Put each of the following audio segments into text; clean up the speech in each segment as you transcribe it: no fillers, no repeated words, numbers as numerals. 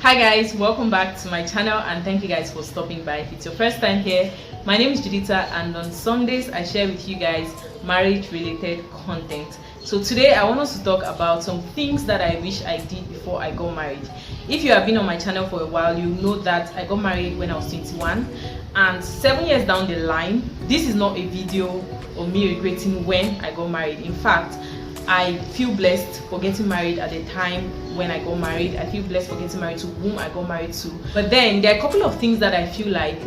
Hi guys, welcome back to my channel and thank you guys for stopping by. If it's your first time here, my name is Judita and on Sundays I share with you guys marriage related content. So today I want us to talk about some things that I wish I did before I got married. If you have been on my channel for a while, you know that I got married when I was 21 and 7 years down the line, this is not a video of me regretting when I got married. In fact, I feel blessed for getting married at the time when I got married. I feel blessed for getting married to whom I got married to. But then there are a couple of things that I feel like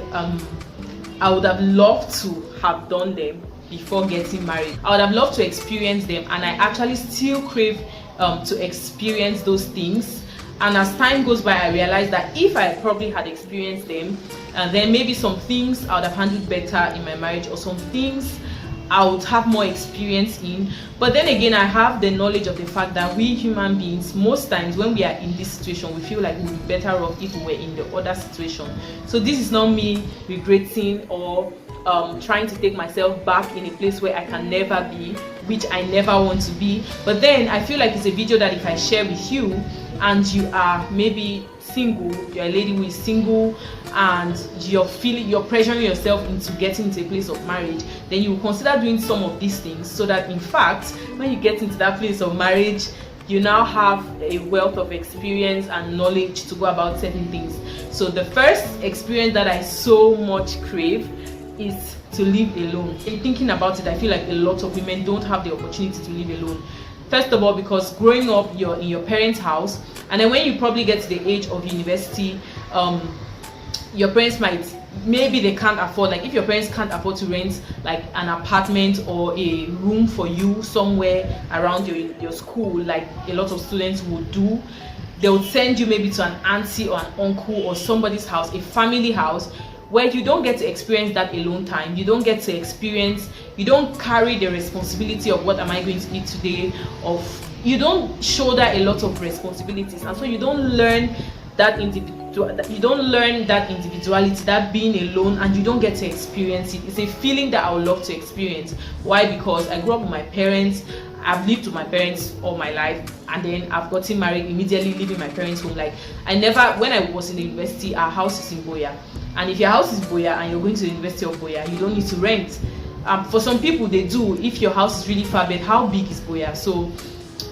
I would have loved to have done them before getting married. I would have loved to experience them, and I actually still crave to experience those things. And as time goes by, I realized that if I probably had experienced them, then maybe some things I would have handled better in my marriage, or some things I would have more experience in. But then again, I have the knowledge of the fact that we human beings, most times when we are in this situation, we feel like we'd be better off if we were in the other situation. So this is not me regretting or trying to take myself back in a place where I can never be, which I never want to be. But then I feel like it's a video that if I share with you and you are maybe single, you're a lady who is single and you're pressuring yourself into getting into a place of marriage, then you will consider doing some of these things, so that in fact when you get into that place of marriage, you now have a wealth of experience and knowledge to go about certain things. So the first experience that I so much crave is to live alone. In thinking about it, I feel like a lot of women don't have the opportunity to live alone. First of all, because growing up, you're in your parents' house, and then when you probably get to the age of university, your parents maybe they can't afford, like if your parents can't afford to rent like an apartment or a room for you somewhere around your school, like a lot of students would do, they would send you maybe to an auntie or an uncle or somebody's house, a family house, where you don't get to experience that alone time. You don't get to experience, you don't carry the responsibility of what am I going to eat today, you don't shoulder a lot of responsibilities, and so you don't learn that individuality, that being alone, and you don't get to experience it. It's a feeling that I would love to experience. Why? Because I grew up with my parents, I've lived with my parents all my life, and then I've gotten married, immediately leaving my parents' home. Like when I was in the university, our house is in Boya, and if your house is Boya and you're going to the University of Boya, you don't need to rent. For some people they do, if your house is really far, but how big is Boya? So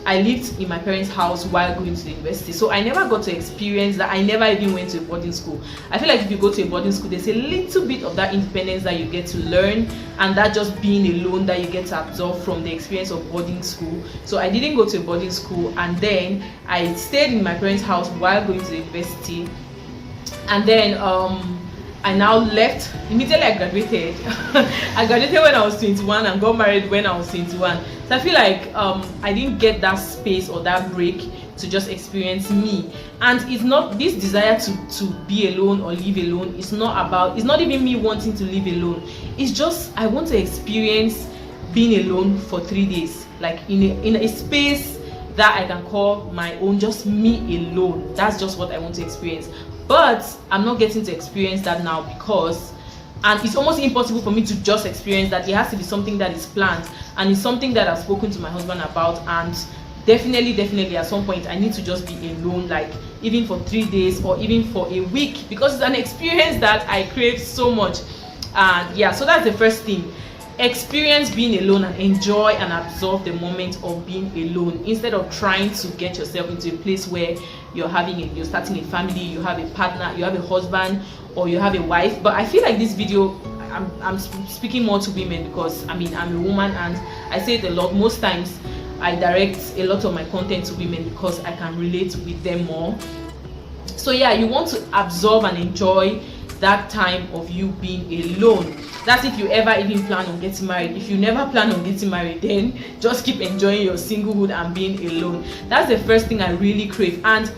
I lived in my parents' house while going to the university, so I never got to experience that. I never even went to a boarding school. I feel like if you go to a boarding school, there's a little bit of that independence that you get to learn, and that just being alone that you get to absorb from the experience of boarding school. So I didn't go to a boarding school, and then I stayed in my parents' house while going to the university, and then I now left immediately. I graduated. I graduated when I was 21 and got married when I was 21. So I feel like I didn't get that space or that break to just experience me. And it's not this desire to be alone or live alone. It's not even me wanting to live alone. It's just I want to experience being alone for 3 days, like in a space that I can call my own, just me alone. That's just what I want to experience. But I'm not getting to experience that now, and it's almost impossible for me to just experience that. It has to be something that is planned, and it's something that I've spoken to my husband about, and definitely at some point I need to just be alone, like even for 3 days or even for a week, because it's an experience that I crave so much. And yeah, so that's the first thing. Experience being alone and enjoy and absorb the moment of being alone, instead of trying to get yourself into a place where you're starting a family, you have a partner, you have a husband, or you have a wife. But I feel like this video, I'm speaking more to women, because I'm a woman, and I say it a lot. Most times I direct a lot of my content to women because I can relate with them more. So yeah, you want to absorb and enjoy that time of you being alone. That's if you ever even plan on getting married. If you never plan on getting married, then just keep enjoying your singlehood and being alone. That's the first thing I really crave. And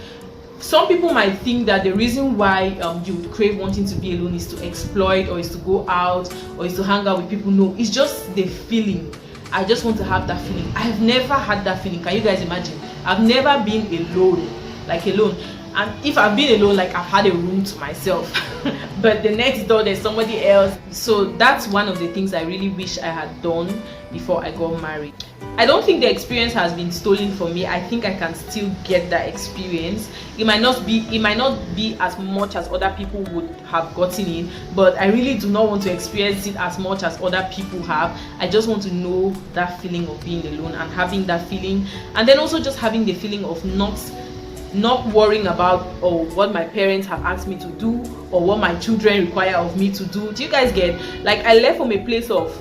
some people might think that the reason why you would crave wanting to be alone is to exploit, or is to go out, or is to hang out with people. No, it's just the feeling. I just want to have that feeling. I have never had that feeling. Can you guys imagine? I've never been alone, like alone. And if I've been alone, like I've had a room to myself. but the next door there's somebody else. So that's one of the things I really wish I had done before I got married. I don't think the experience has been stolen from me. I think I can still get that experience. It might not be as much as other people would have gotten it, but I really do not want to experience it as much as other people have. I just want to know that feeling of being alone and having that feeling, and then also just having the feeling of not worrying about what my parents have asked me to do or what my children require of me to do. Do you guys get? Like, I left from a place of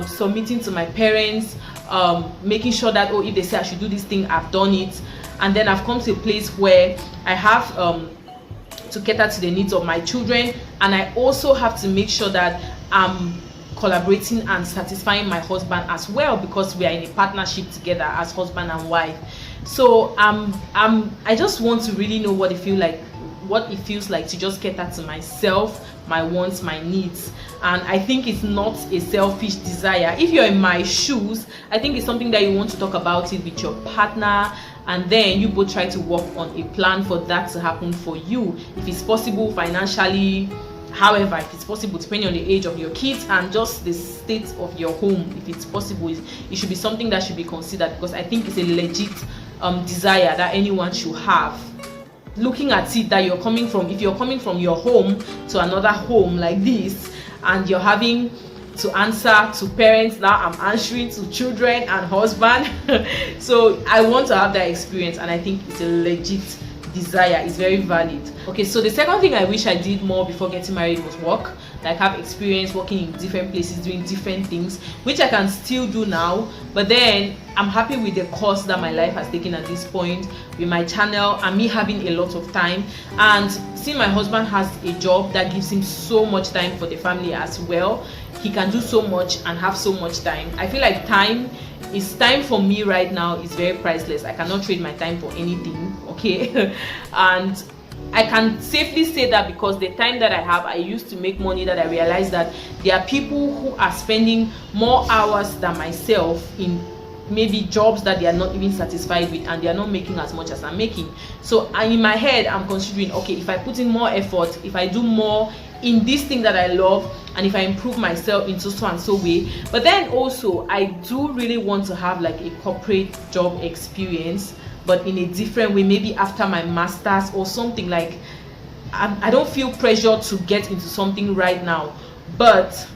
submitting to my parents, making sure that if they say I should do this thing, I've done it, and then I've come to a place where I have to cater to the needs of my children, and I also have to make sure that I'm collaborating and satisfying my husband as well, because we are in a partnership together as husband and wife. So I just want to really know what it feels like to just cater to myself, my wants, my needs. And I think it's not a selfish desire. If you're in my shoes, I think it's something that you want to talk about it with your partner, and then you both try to work on a plan for that to happen for you, if it's possible financially. However, if it's possible, depending on the age of your kids and just the state of your home, if it's possible, it should be something that should be considered, because I think it's a legit desire that anyone should have. Looking at it, that if you're coming from your home to another home like this, and you're having to answer to parents, now I'm answering to children and husband. So I want to have that experience, and I think it's a legit desire. Is very valid. Okay, so the second thing I wish I did more before getting married was work. Like, have experience working in different places, doing different things, which I can still do now. But then I'm happy with the course that my life has taken at this point, with my channel and me having a lot of time, and seeing my husband has a job that gives him so much time for the family as well. He can do so much and have so much time. I feel like time for me right now is very priceless. I cannot trade my time for anything, okay? And I can safely say that because the time that I have, I used to make money, that I realized that there are people who are spending more hours than myself in maybe jobs that they are not even satisfied with, and they are not making as much as I'm making. So in my head, I'm considering, okay, if I put in more effort, if I do more in this thing that I love, and if I improve myself into so and so way. But then also, I do really want to have like a corporate job experience, but in a different way, maybe after my master's or something. Like, I don't feel pressure to get into something right now, but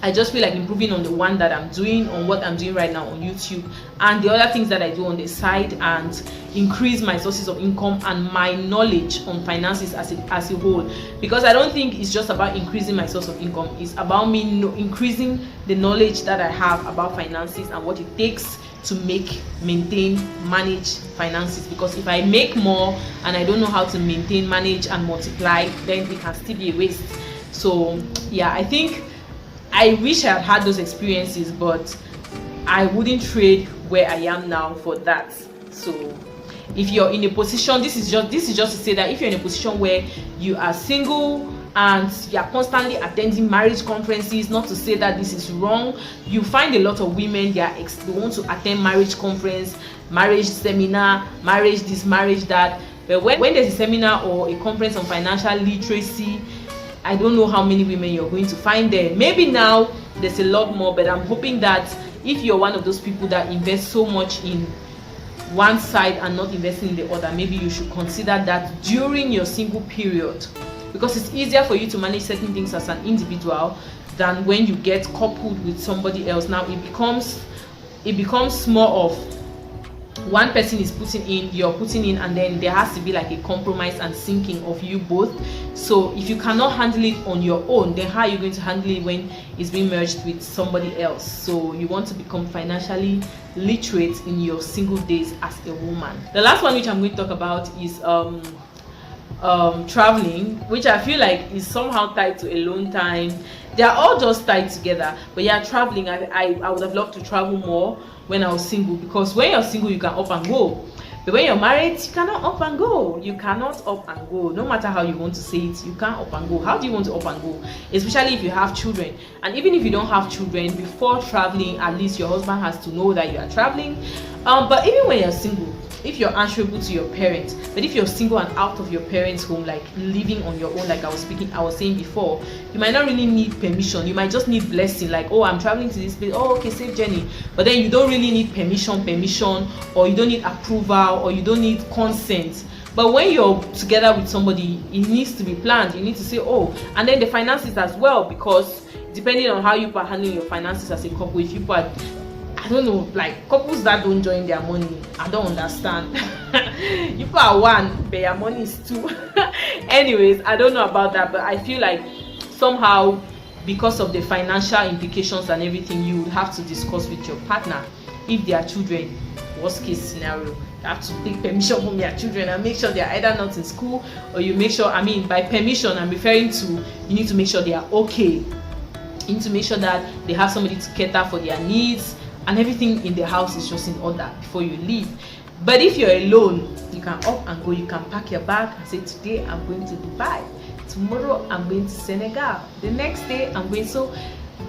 I just feel like improving on the one that I'm doing, on what I'm doing right now on YouTube, and the other things that I do on the side, and increase my sources of income and my knowledge on finances as a whole. Because I don't think it's just about increasing my source of income, it's about me increasing the knowledge that I have about finances and what it takes to maintain, manage finances. Because if I make more and I don't know how to maintain, manage and multiply, then it can still be a waste. So yeah, I think I wish I had those experiences, but I wouldn't trade where I am now for that. So if you're in a position, this is just to say that if you're in a position where you are single and you're constantly attending marriage conferences, not to say that this is wrong, you find a lot of women, they want to attend marriage conference, marriage seminar, marriage this, marriage that. But when there's a seminar or a conference on financial literacy, I don't know how many women you're going to find there. Maybe now there's a lot more, but I'm hoping that if you're one of those people that invest so much in one side and not investing in the other, maybe you should consider that during your single period, because it's easier for you to manage certain things as an individual than when you get coupled with somebody else. Now it becomes more of one person is putting in, you're putting in, and then there has to be like a compromise and syncing of you both. So if you cannot handle it on your own, then how are you going to handle it when it's being merged with somebody else? So you want to become financially literate in your single days as a woman. The last one which I'm going to talk about is traveling, which I feel like is somehow tied to alone time. They are all just tied together. But yeah, traveling, I would have loved to travel more when I was single, because when you're single you can up and go, but when you're married you cannot up and go. You cannot up and go, no matter how you want to say it. You can't up and go. How do you want to up and go, especially if you have children? And even if you don't have children, before traveling, at least your husband has to know that you are traveling. But even when you're single, if you're answerable to your parents. But if you're single and out of your parents' home, like living on your own, like I was saying before, you might not really need permission. You might just need blessing, like, oh, I'm traveling to this place, oh, okay, safe journey. But then you don't really need permission, or you don't need approval, or you don't need consent. But when you're together with somebody, it needs to be planned. You need to say, oh, and then the finances as well, because depending on how you are handling your finances as a couple, if you are, I don't know, like couples that don't join their money, I don't understand. You are one, but your money is two. Anyways, I don't know about that, but I feel like somehow, because of the financial implications and everything, you would have to discuss with your partner. If they are children, worst case scenario, you have to take permission from their children and make sure they are either not in school, or you make sure, I mean, by permission, I'm referring to, you need to make sure they are okay. You need to make sure that they have somebody to cater for their needs, and everything in the house is just in order before you leave. But if you're alone, you can up and go. You can pack your bag and say, today I'm going to Dubai, tomorrow I'm going to Senegal, the next day I'm going. So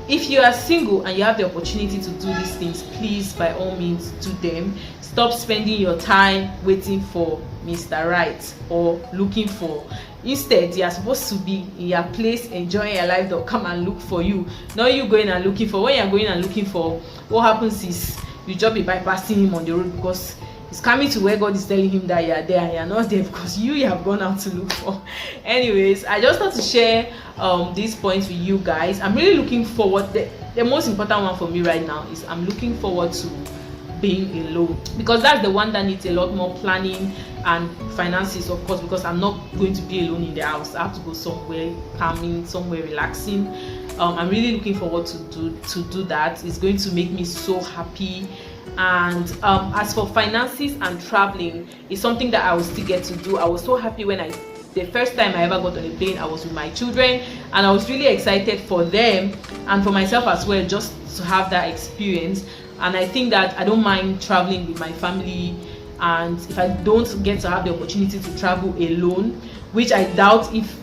if you are single and you have the opportunity to do these things, please, by all means, do them. Stop spending your time waiting for Mr. Right or looking for. Instead, you are supposed to be in your place, enjoying your life. They'll come and look for you, not you going and looking for. When you're going and looking for, what happens is you just be bypassing him on the road, because he's coming to where God is telling him that you're there, and you're not there because you have gone out to look for. Anyways, I just want to share these points with you guys. I'm really looking forward. The most important one for me right now is I'm looking forward to being alone, because that's the one that needs a lot more planning and finances, of course, because I'm not going to be alone in the house. I have to go somewhere calming, somewhere relaxing. I'm really looking forward to do that. It's going to make me so happy. And as for finances and traveling, it's something that I will still get to do. I was so happy when the first time I ever got on a plane, I was with my children, and I was really excited for them and for myself as well, just to have that experience. And I think that I don't mind traveling with my family, and if I don't get to have the opportunity to travel alone, which I doubt if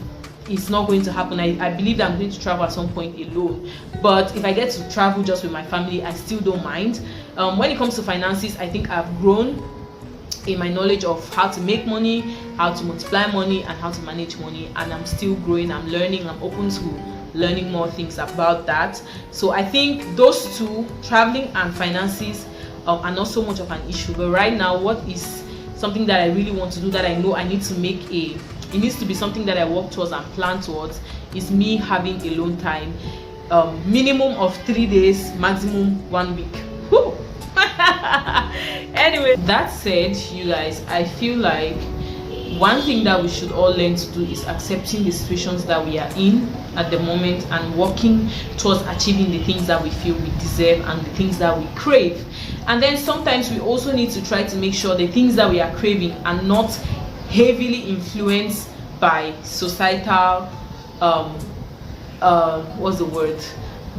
it's not going to happen, I believe that I'm going to travel at some point alone. But if I get to travel just with my family, I still don't mind. When it comes to finances, I think I've grown in my knowledge of how to make money, how to multiply money, and how to manage money, and I'm still growing. I'm learning. I'm open to learning more things about that. So I think those two, traveling and finances, are not so much of an issue. But right now, what is something that I really want to do, that I know I need to make it needs to be something that I work towards and plan towards, is me having alone time. Minimum of 3 days, maximum 1 week. Whew. Anyway, that said, you guys, I feel like one thing that we should all learn to do is accepting the situations that we are in at the moment, and working towards achieving the things that we feel we deserve and the things that we crave. And then sometimes we also need to try to make sure the things that we are craving are not heavily influenced by societal what's the word,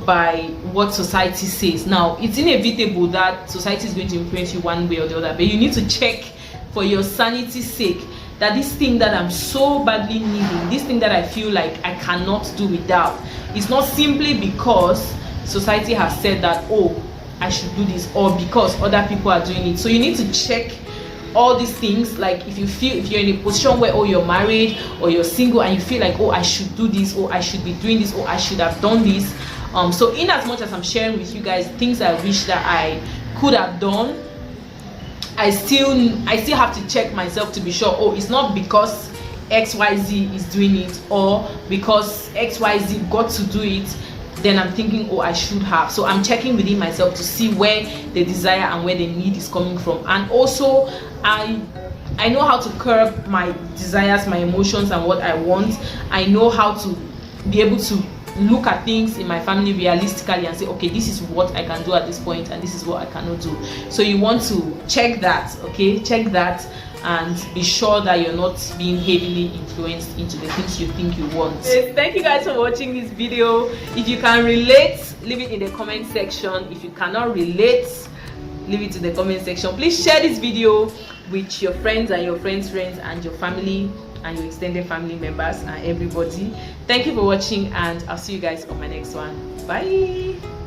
by what society says. Now, it's inevitable that society is going to influence you one way or the other, but you need to check for your sanity's sake that this thing that I'm so badly needing, this thing that I feel like I cannot do without, it's not simply because society has said that, oh, I should do this, or because other people are doing it. So you need to check all these things. Like if you're in a position where, oh, you're married or you're single and you feel like, oh, I should do this, or I should be doing this, or I should have done this. So in as much as I'm sharing with you guys things I wish that I could have done, I still have to check myself to be sure, oh, it's not because XYZ is doing it, or because XYZ got to do it, then I'm thinking, oh, I should have. So I'm checking within myself to see where the desire and where the need is coming from. And also, I know how to curb my desires, my emotions, and what I want. I know how to be able to look at things in my family realistically and say, okay, this is what I can do at this point, and this is what I cannot do. So you want to check that, okay? Check that, and be sure that you're not being heavily influenced into the things you think you want. Yes, thank you guys for watching this video. If you can relate, leave it in the comment section. If you cannot relate, leave it in the comment section. Please share this video with your friends and your friends' friends and your family and your extended family members and everybody. Thank you for watching, and I'll see you guys on my next one. Bye.